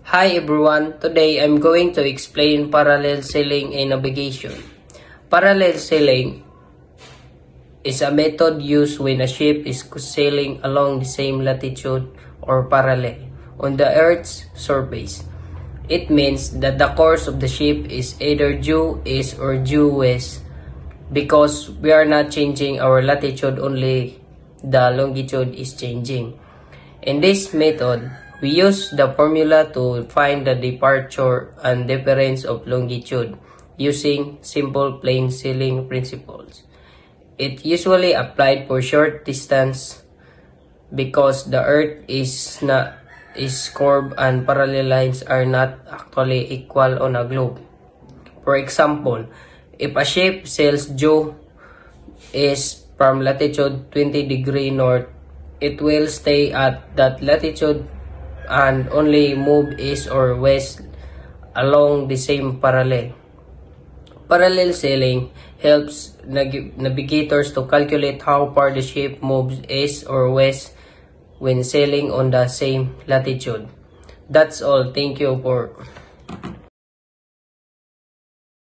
Hi everyone, today I'm going to explain parallel sailing in navigation. Parallel sailing is a method used when a ship is sailing along the same latitude or parallel on the Earth's surface. It means that the course of the ship is either due east or due west because we are not changing our latitude, only the longitude is changing. In this method, we use the formula to find the departure and difference of longitude using simple plain sailing principles. It usually applied for short distance because the Earth is curved and parallel lines are not actually equal on a globe. For example, if a ship sails due east from latitude 20 degree north, it will stay at that latitude and only move east or west along the same parallel. Parallel sailing helps navigators to calculate how far the ship moves east or west when sailing on the same latitude. That's all. Thank you for